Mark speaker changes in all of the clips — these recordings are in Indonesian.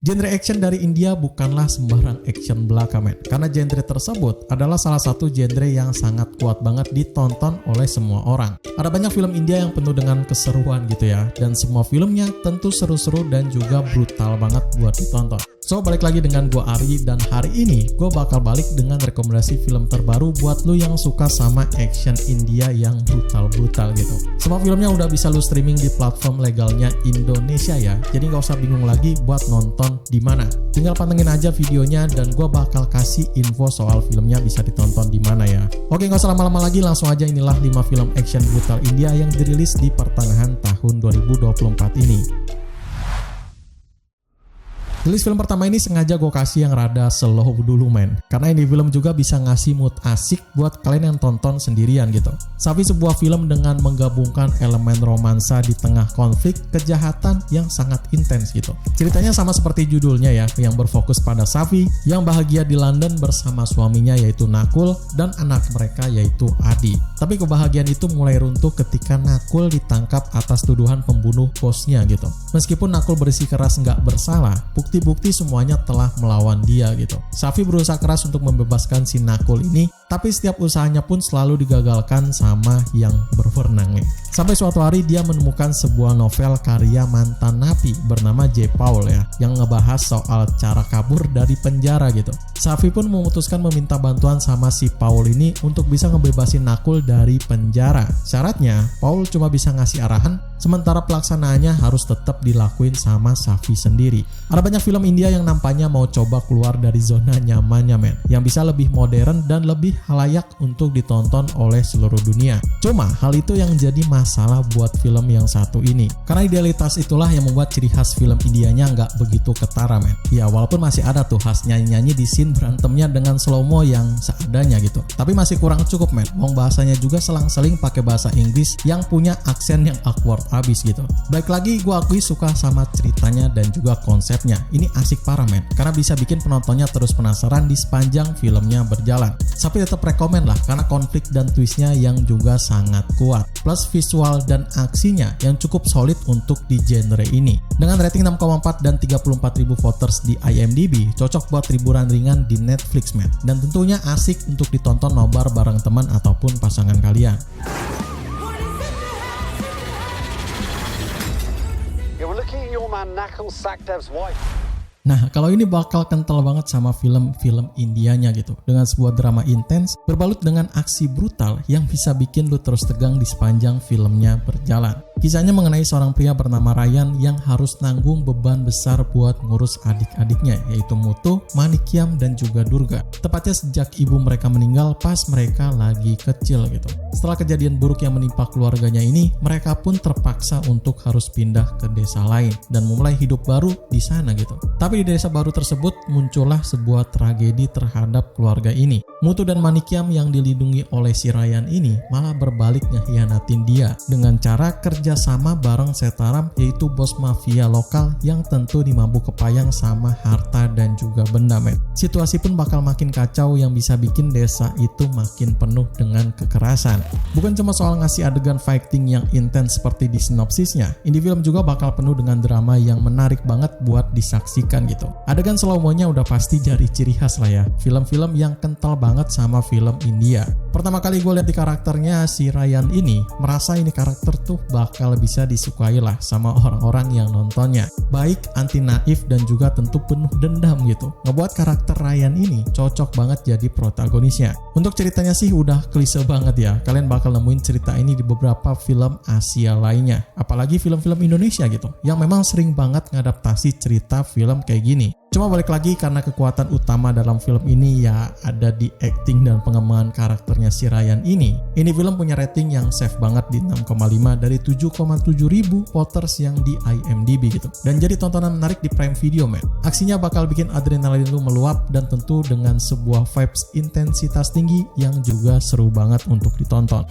Speaker 1: Genre action dari India bukanlah sembarang action belaka, men. Karena genre tersebut adalah salah satu genre yang sangat kuat banget ditonton oleh semua orang. Ada banyak film India yang penuh dengan keseruan gitu ya. Dan semua filmnya tentu seru-seru dan juga brutal banget buat ditonton. So, balik lagi dengan gue Ari, dan hari ini gue bakal balik dengan rekomendasi film terbaru buat lu yang suka sama action India yang brutal-brutal gitu. Semua filmnya udah bisa lu streaming di platform legalnya Indonesia ya, jadi gak usah bingung lagi buat nonton di mana. Tinggal pantengin aja videonya dan gue bakal kasih info soal filmnya bisa ditonton di mana ya. Oke, gak usah lama-lama lagi, langsung aja inilah 5 film action brutal India yang dirilis di pertengahan tahun 2024 ini. Rilis film pertama ini sengaja gue kasih yang rada slow dulu, men. Karena ini film juga bisa ngasih mood asik buat kalian yang tonton sendirian gitu. Safi sebuah film dengan menggabungkan elemen romansa di tengah konflik kejahatan yang sangat intens gitu. Ceritanya sama seperti judulnya ya, yang berfokus pada Safi yang bahagia di London bersama suaminya yaitu Nakul dan anak mereka yaitu Adi. Tapi kebahagiaan itu mulai runtuh ketika Nakul ditangkap atas tuduhan pembunuh bosnya gitu. Meskipun Nakul bersikeras nggak bersalah, bukti semuanya telah melawan dia gitu. Safi berusaha keras untuk membebaskan si Nakul ini, tapi setiap usahanya pun selalu digagalkan sama yang berwenang nih. Sampai suatu hari dia menemukan sebuah novel karya mantan napi bernama J. Paul ya, yang ngebahas soal cara kabur dari penjara gitu. Safi pun memutuskan meminta bantuan sama si Paul ini untuk bisa ngebebasin Nakul dari penjara. Syaratnya, Paul cuma bisa ngasih arahan, sementara pelaksanaannya harus tetap dilakuin sama Safi sendiri. Ada banyak film India yang nampaknya mau coba keluar dari zona nyamannya, men, yang bisa lebih modern dan lebih layak untuk ditonton oleh seluruh dunia. Cuma hal itu yang jadi masalah buat film yang satu ini, karena idealitas itulah yang membuat ciri khas film Indianya nggak begitu ketara, men. Ya walaupun masih ada tuh khas nyanyi-nyanyi di scene berantemnya dengan slow-mo yang seadanya gitu, tapi masih kurang cukup, men. Wong bahasanya juga selang-seling pakai bahasa Inggris yang punya aksen yang awkward abis gitu. Baik lagi, gue akui suka sama ceritanya dan juga konsepnya. Ini asik parah, men, karena bisa bikin penontonnya terus penasaran di sepanjang filmnya berjalan. Tapi tetap rekomen lah, karena konflik dan twistnya yang juga sangat kuat, plus visual dan aksinya yang cukup solid untuk di genre ini. Dengan rating 6,4 dan 34.000 voters di IMDb, cocok buat liburan ringan di Netflix, men, dan tentunya asik untuk ditonton nobar bareng teman ataupun pasangan kalian. Nah, kalau ini bakal kental banget sama film-film Indianya gitu, dengan sebuah drama intens berbalut dengan aksi brutal yang bisa bikin lu terus tegang di sepanjang filmnya berjalan. Kisahnya mengenai seorang pria bernama Ryan yang harus nanggung beban besar buat ngurus adik-adiknya, yaitu Muthu, Manikyam, dan juga Durga. Tepatnya sejak ibu mereka meninggal pas mereka lagi kecil gitu. Setelah kejadian buruk yang menimpa keluarganya ini, mereka pun terpaksa untuk harus pindah ke desa lain dan memulai hidup baru di sana gitu. Tapi di desa baru tersebut muncullah sebuah tragedi terhadap keluarga ini. Muthu dan Manikyam yang dilindungi oleh si Ryan ini malah berbalik ngehianatin dia dengan cara kerja sama bareng Setaram, yaitu bos mafia lokal yang tentu dimabuk kepayang sama harta dan juga benda, men. Situasi pun bakal makin kacau yang bisa bikin desa itu makin penuh dengan kekerasan. Bukan cuma soal ngasih adegan fighting yang intens seperti di sinopsisnya, ini film juga bakal penuh dengan drama yang menarik banget buat disaksikan gitu. Adegan slow-mo-nya udah pasti jadi ciri khas lah ya, film-film yang kental banget sama film India. Pertama kali gue lihat di karakternya si Ryan ini, merasa ini karakter tuh bakal bisa disukai lah sama orang-orang yang nontonnya. Baik, anti naif, dan juga tentu penuh dendam gitu. Ngebuat karakter Ryan ini cocok banget jadi protagonisnya. Untuk ceritanya sih udah klise banget ya. Kalian bakal nemuin cerita ini di beberapa film Asia lainnya. Apalagi film-film Indonesia gitu, yang memang sering banget ngadaptasi cerita film kayak gini. Cuma balik lagi, karena kekuatan utama dalam film ini ya ada di acting dan pengembangan karakternya si Ryan ini. Ini film punya rating yang safe banget di 6,5 dari 7,7 ribu voters yang di IMDb gitu. Dan jadi tontonan menarik di Prime Video, men. Aksinya bakal bikin adrenalin lu meluap dan tentu dengan sebuah vibes intensitas tinggi yang juga seru banget untuk ditonton.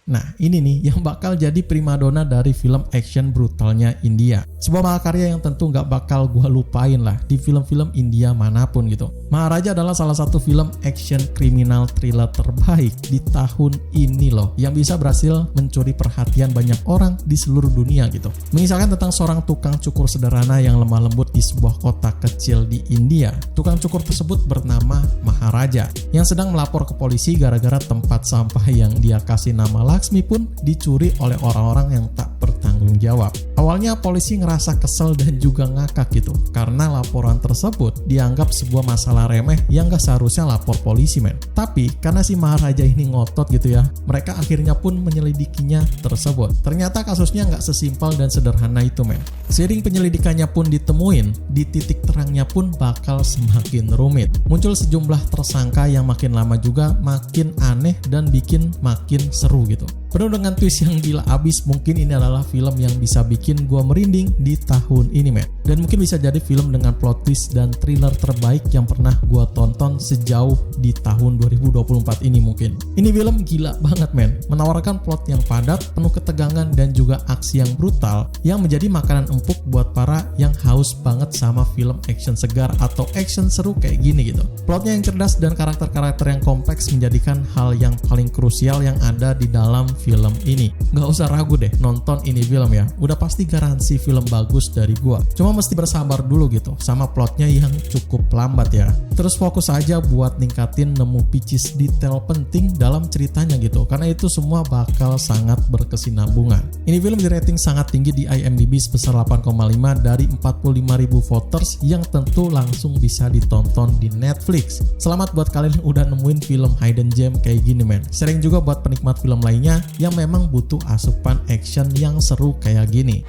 Speaker 1: Nah, ini nih yang bakal jadi primadona dari film action brutalnya India. Sebuah mahakarya yang tentu gak bakal gue lupain lah di film-film India manapun gitu. Maharaja adalah salah satu film action kriminal thriller terbaik di tahun ini loh, yang bisa berhasil mencuri perhatian banyak orang di seluruh dunia gitu. Mengisahkan tentang seorang tukang cukur sederhana yang lemah lembut di sebuah kota kecil di India. Tukang cukur tersebut bernama Maharaja, yang sedang melapor ke polisi gara-gara tempat sampah yang dia kasih nama Laksmi pun dicuri oleh orang-orang yang tak bertanggung jawab. Awalnya polisi ngerasa kesel dan juga ngakak gitu, karena laporan tersebut dianggap sebuah masalah remeh yang gak seharusnya lapor polisi men. Tapi karena si Maharaja ini ngotot gitu ya, mereka akhirnya pun menyelidikinya tersebut. Ternyata kasusnya gak sesimpel dan sederhana itu men. Seiring penyelidikannya pun ditemuin, di titik terangnya pun bakal semakin rumit. Muncul sejumlah tersangka yang makin lama juga makin aneh dan bikin makin seru gitu. Penuh dengan twist yang gila abis, mungkin ini adalah film yang bisa bikin gue merinding di tahun ini men. Dan mungkin bisa jadi film dengan plot twist dan thriller terbaik yang pernah gue tonton sejauh di tahun 2024 ini mungkin. Ini film gila banget men, menawarkan plot yang padat, penuh ketegangan dan juga aksi yang brutal, yang menjadi makanan empuk buat para yang haus banget sama film action segar atau action seru kayak gini gitu. Plotnya yang cerdas dan karakter-karakter yang kompleks menjadikan hal yang paling krusial yang ada di dalam film ini. Gak usah ragu deh nonton ini film ya, udah pasti garansi film bagus dari gua. Cuma mesti bersabar dulu gitu sama plotnya yang cukup lambat ya. Terus fokus aja buat ningkatin nemu pieces detail penting dalam ceritanya gitu, karena itu semua bakal sangat berkesinambungan. Ini film di rating sangat tinggi di IMDb sebesar 8,5 dari 45.000 voters, yang tentu langsung bisa ditonton di Netflix. Selamat buat kalian yang udah nemuin film hidden gem kayak gini men. Sering juga buat penikmat film lainnya yang memang butuh asupan action yang seru kayak gini.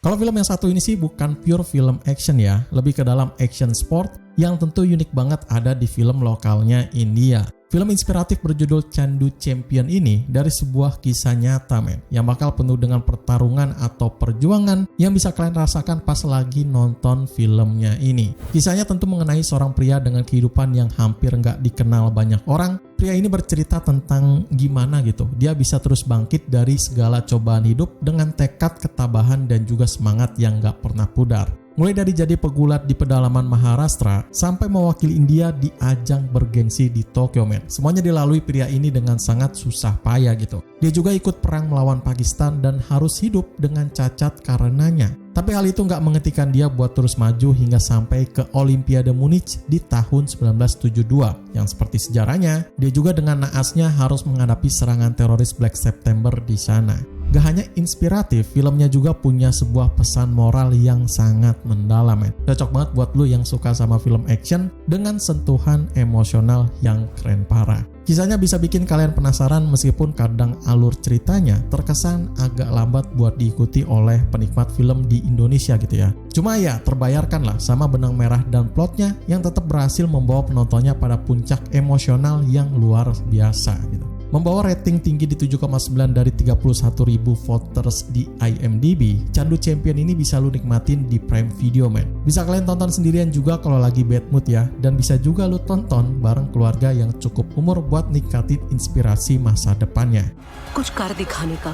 Speaker 1: Kalau film yang satu ini sih bukan pure film action ya, lebih ke dalam action sport yang tentu unik banget ada di film lokalnya India. Film inspiratif berjudul Chandu Champion ini dari sebuah kisah nyata men, yang bakal penuh dengan pertarungan atau perjuangan yang bisa kalian rasakan pas lagi nonton filmnya ini. Kisahnya tentu mengenai seorang pria dengan kehidupan yang hampir nggak dikenal banyak orang. Pria ini bercerita tentang gimana gitu dia bisa terus bangkit dari segala cobaan hidup dengan tekad, ketabahan dan juga semangat yang nggak pernah pudar. Mulai dari jadi pegulat di pedalaman Maharashtra sampai mewakili India di ajang bergengsi di Tokyo men. Semuanya dilalui pria ini dengan sangat susah payah gitu. Dia juga ikut perang melawan Pakistan dan harus hidup dengan cacat karenanya. Tapi hal itu nggak menghentikan dia buat terus maju hingga sampai ke Olimpiade Munich di tahun 1972. Yang seperti sejarahnya, dia juga dengan naasnya harus menghadapi serangan teroris Black September di sana. Gak hanya inspiratif, filmnya juga punya sebuah pesan moral yang sangat mendalam men. Cocok banget buat lu yang suka sama film action dengan sentuhan emosional yang keren parah. Kisahnya bisa bikin kalian penasaran meskipun kadang alur ceritanya terkesan agak lambat buat diikuti oleh penikmat film di Indonesia gitu ya. Cuma ya terbayarkan lah sama benang merah dan plotnya yang tetap berhasil membawa penontonnya pada puncak emosional yang luar biasa gitu. Membawa rating tinggi di 7,9 dari 31.000 voters di IMDb, Chandu Champion ini bisa lu nikmatin di Prime Video men. Bisa kalian tonton sendirian juga kalau lagi bad mood ya, dan bisa juga lu tonton bareng keluarga yang cukup umur buat nikatin inspirasi masa depannya.
Speaker 2: Kuch kar dikhane ka.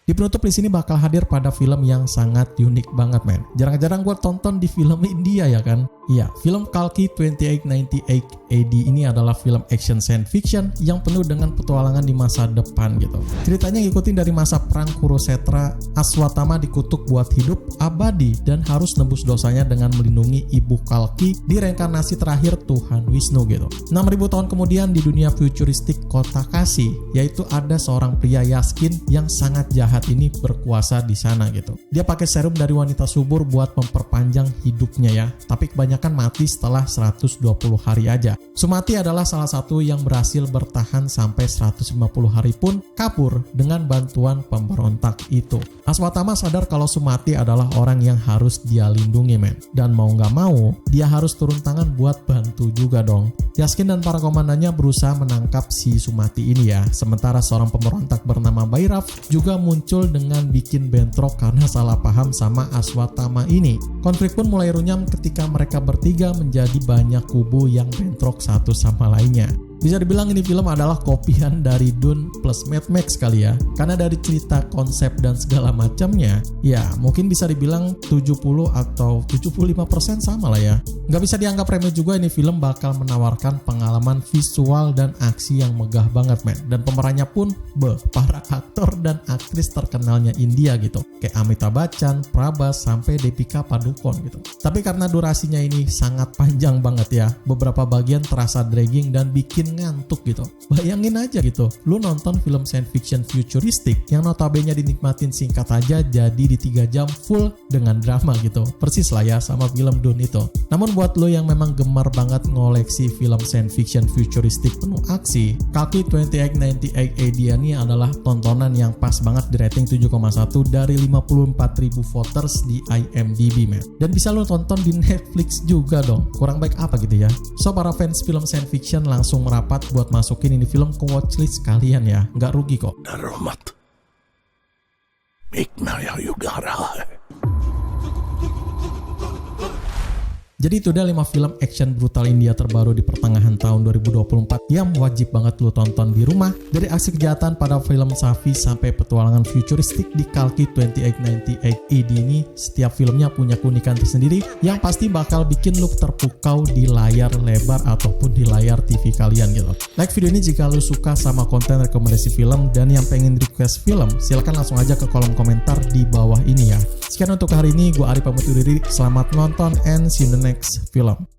Speaker 1: Di penutup list ini bakal hadir pada film yang sangat unik banget men. Jarang-jarang gue tonton di film India ya kan. Iya, film Kalki 2898 AD ini adalah film action science fiction yang penuh dengan petualangan di masa depan gitu. Ceritanya ngikutin dari masa perang Kurukshetra, Aswatthama dikutuk buat hidup abadi dan harus nebus dosanya dengan melindungi ibu Kalki di reinkarnasi terakhir Tuhan Wisnu gitu. 6.000 tahun kemudian di dunia futuristik kota Kasi, yaitu ada seorang pria Yaskin yang sangat jahat ini berkuasa di sana gitu. Dia pakai serum dari wanita subur buat memperpanjang hidupnya ya, tapi kebanyakan mati setelah 120 hari aja. Sumati adalah salah satu yang berhasil bertahan sampai 150 hari pun kabur dengan bantuan pemberontak itu. Aswatthama sadar kalau Sumati adalah orang yang harus dia lindungi men, dan mau nggak mau dia harus turun tangan buat bantu juga dong. Yaskin dan para komandannya berusaha menangkap si Sumati ini ya, sementara seorang pemberontak bernama Bhairav juga muncul muncul dengan bikin bentrok karena salah paham sama Aswatthama ini. Konflik pun mulai runyam ketika mereka bertiga menjadi banyak kubu yang bentrok satu sama lainnya. Bisa dibilang ini film adalah kopian dari Dune plus Mad Max kali ya. Karena dari cerita, konsep, dan segala macamnya, ya mungkin bisa dibilang 70 atau 75% sama lah ya. Nggak bisa dianggap remeh juga, ini film bakal menawarkan pengalaman visual dan aksi yang megah banget men. Dan pemerannya pun, para aktor dan aktris terkenalnya India gitu. Kayak Amitabh Bachchan, Prabhas, sampai Deepika Padukone gitu. Tapi karena durasinya ini sangat panjang banget ya, beberapa bagian terasa dragging dan bikin ngantuk gitu. Bayangin aja gitu, lu nonton film science fiction futuristik yang notabene dinikmatin singkat aja jadi di 3 jam full dengan drama gitu. Persis lah ya sama film Dune itu. Namun buat lu yang memang gemar banget ngoleksi film science fiction futuristik penuh aksi, Kalki 2898 AD ini adalah tontonan yang pas banget di rating 7,1 dari 54.000 voters di IMDb man. Dan bisa lu tonton di Netflix juga dong. Kurang baik apa gitu ya. So para fans film science fiction langsung rapat buat masukin ini film ke watchlist kalian ya, nggak rugi kok.
Speaker 3: Darumat, Miknaya Yugara.
Speaker 1: Jadi itu udah 5 film action brutal India terbaru di pertengahan tahun 2024 yang wajib banget lo tonton di rumah. Dari aksi kejahatan pada film Safi sampai petualangan futuristik di Kalki 2898 AD ini, setiap filmnya punya keunikan tersendiri yang pasti bakal bikin lo terpukau di layar lebar ataupun di layar TV kalian gitu. Like video ini jika lo suka sama konten rekomendasi film, dan yang pengen request film silahkan langsung aja ke kolom komentar di bawah ini ya. Sekian untuk hari ini, gue Ari pamit undur diri. Selamat nonton and see you in the next film.